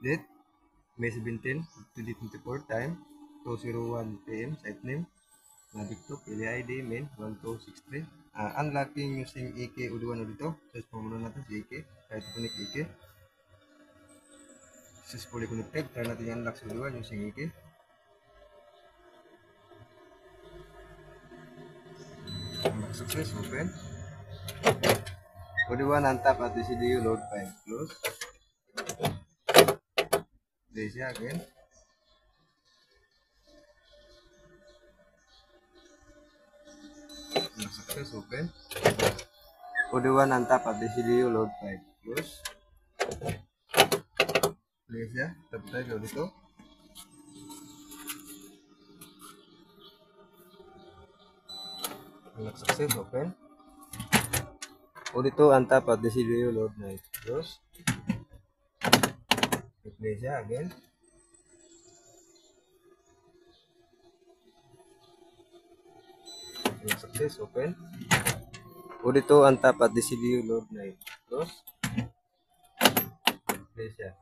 Date, May 17, 2024. Time, 2:01 PM. Site name, Nabikto, pili ID, main, 1263. Unlocking using AK Uduan dito. Search po muna natin si AK. Kahit connect AK. Successfully connected. Try natin i-unlock si Uduan using AK. Unlock success, open. Uduan on top at the CDU load file. Close. Play siya again. Unlock success, open. Uduan on top at the CDU load file. Close. Play siya. Tap tayo dito. Unlock success, open. Dito on top at the CDU load na. Close. Play siya again. Unlock success, open. Dito on top at the CDU load na. Close. Play siya.